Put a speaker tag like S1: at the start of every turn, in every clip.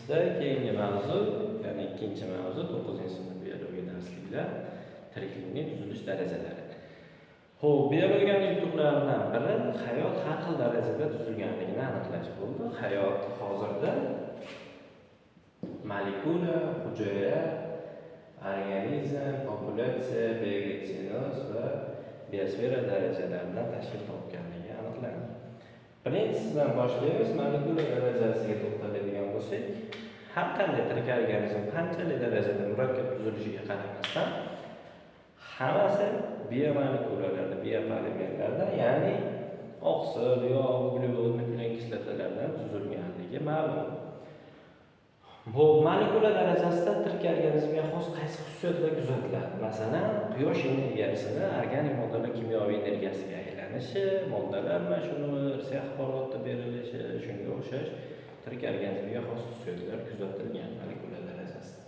S1: Bizda keyingi mavzu, ya'ni ikkinchi mavzu 9-sinf biologiya darsliklar tiriklikning tuzilish darajalari. Xo'p, biologiyaning yutuqlaridan biri hayot har xil darajada tuzilganligini aniqlash bo'ldi. Hayot hozirda molekula, hujayra, organizm, populyatsiya, biogenoz va biosfera darajalaridan tashkil topganligi aniqlandi. Birinchisidan boshlaymiz. Molekula darajasiga to'xtaladigan bo'lsak, har qanday tirik organizm qanchalik darajada murakkab tuzilishiga qaramasdan hammasi biomolekulalarda, biopolimerlarda, ya'ni oqsil, yog', uglevod, nuklein kislotalardan tuzilganligi ma'lum. Bu molekula darajasida tirik organizmga xos qaysi xususiyatlar kuzatiladi? Masalan, quyosh energiyasini organik moddalar kimyoviy energiyasiga aylanishi, moddalar almashinuvi, irsiy axborotda berilishi, shunga o'xshash tirik organizmga xos xususiyatlar kuzatilgan molekula darajasida.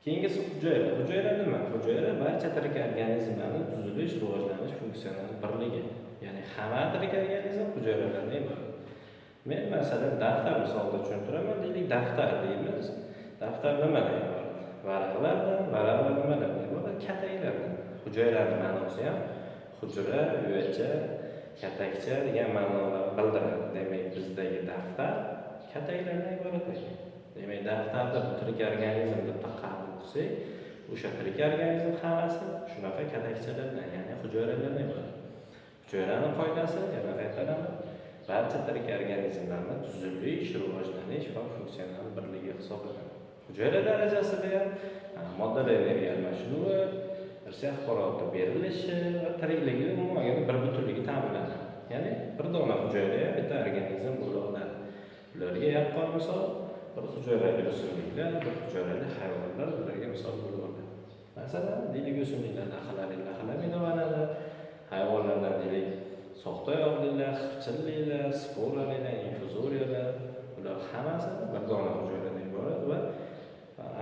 S1: Keyingisi hujayra. Hujayra nima? Hujayra barcha tirik organizmlarning tuzilish, rivojlanish funksional birligi. Ya'ni hamma tirik organizm hujayralardan iborat. Men masalan daftar misolida tushuntiraman. Deylik, daftar deymiz. Daftar nimadan iborat? Varaqlardan, varaqlar nimadan iborat? Kataklardan. Hujayraning ma'nosi ham hujra, uyatcha, katakcha degan ma'nolarni bildiradi. Demak, bizdagi daftar kataklardan iborat ekan. Demak, daftarda tirik organizm deb qabul qilsak, o'sha tirik organizm hammasi shunaqa katakchalardan, ya'ni hujayralardan iborat. Hujayraning qoidasi yana qaytaraman. Barcha tirik organizmlarning tuzilish, rivojlanish va funksional birligi hisoblanadi. Hujayra darajasida ham moddalar energiya almashinuvi, irsiy axborotda berilishi va tirikligi umuman bir butunligi ta'minlanadi. Ya'ni bir dona hujayra bitta organizm bo'ladi. Ularga yaqqol misol bir hujayrali o'simliklar, bir hujayrali hayvonlar ularga misol bo'ladi. Masalan, deylik o'simliklarda xalaminovanadi, hayvonlarda deylik soxta yoqlilar, xipchilliklar, sporalilar, infuzoriyalar, ular hammasi bir dona hujayradan iborat va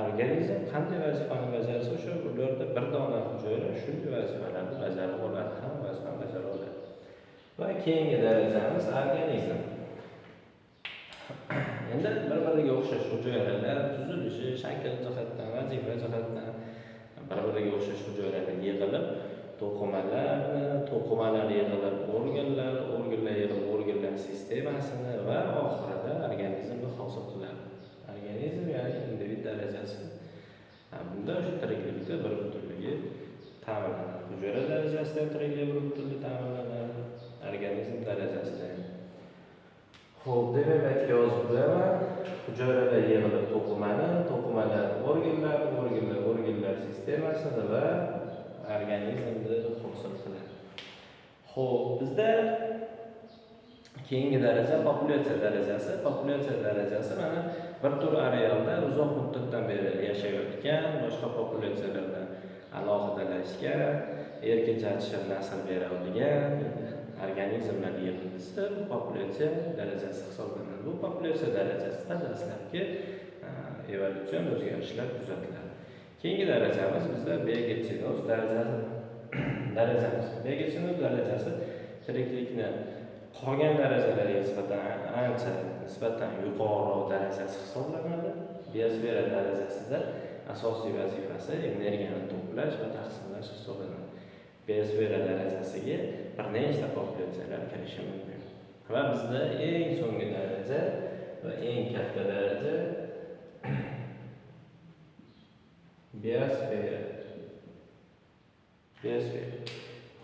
S1: organizm qanday vazifani bajarsa, o'sha ularda bir dona hujayra shunday vazifalarni bajarib oladi, hamma vazifani bajara oladi. Va keyingi darajamiz organizm. Endi bir-biriga o'xshash hujayralar tuzilishi, shakl jihatdan, vazifa jihatdan bir-biriga o'xshash hujayralar yig'ilib, to'qimalar yig'ilib organlar yig'ilib organlar sistemasini va oxirida organizmni hosil qiladi. Organizm ya'ni individ darajasi. Bunda o'sha tiriklikda bir butunligi ta'minlanadi. Hujayra darajasida tiriklik bir butunligi ta'minlanadi. Organizm darajasida. Xo'p, demak yozib qo'yaman. Hujayralar yig'ilib to'qimalar organlar sistemasini va organizmni hosil qiladi. Xo'p, bizda keyingi daraja populyatsiya darajasi. Populyatsiya darajasi mana bir tur arealda uzoq muddatdan beri yashayotgan, boshqa populyatsiyalardan alohidalashgan, erkin chatishib nasl bera olgan organizmlar yig'indisi populyatsiya darajasi hisoblanadi. Bu populyatsiya darajasida dastlabki evolyutsion o'zgarishlar kuzatiladi. Keyingi darajamiz bizda biogenoz darajasi. Biogenoz darajasi tiriklikni qolgan darajalarga nisbatan yuqori darajasi hisoblanadi. Biosfera darajasida asosiy vazifasi energiyani to'plash va taqsimlash hisoblanadi. Biosfera darajasiga bir nechta populyatsiyalar kirishi mumkin. Va bizda eng so'nggi daraja va eng katta daraja biosfera.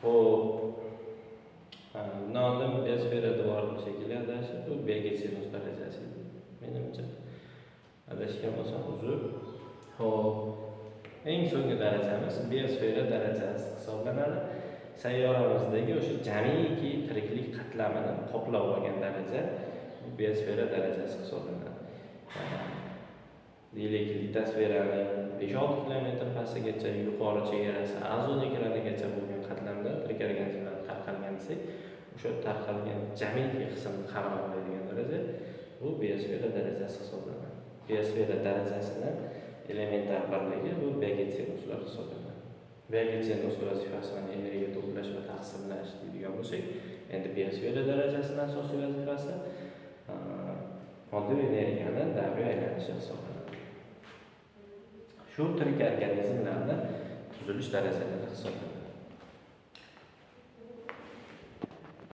S1: Xo'p, bundan biosfera devorni shekilli adashib, bu biogenoz darajasi. Menimcha adashgan bo'lsam uzr. Xo'p, eng so'nggi darajamiz biosfera darajasi hisoblanadi. Sayyoramizdagi o'sha jamiki tiriklik qatlamini qoplab olgan daraja biosfera darajasi hisoblanadi. Deylik, litosferani 5-6 kilometr pastigacha yuqori chegarasi ozon ekranigacha bo'lgan qatlamda tirik organizmlar tarqalgan desak, o'sha tarqalgan jamiki qismni qamrab oladigan daraja bu biosfera darajasi hisoblanadi. Biosfera darajasini elementar birligi bu biogenoz hisoblanadi. Biogenoz vazifasini energiya to'plash va taqsimlash deydigan bo'lsak, endi biosfera darajasining asosiy vazifasi moddiy energiyani davriy aylanish aylanishi hisoblanadi. Shu tirik organizmlarni tuzilish darajalari hisoblanadi.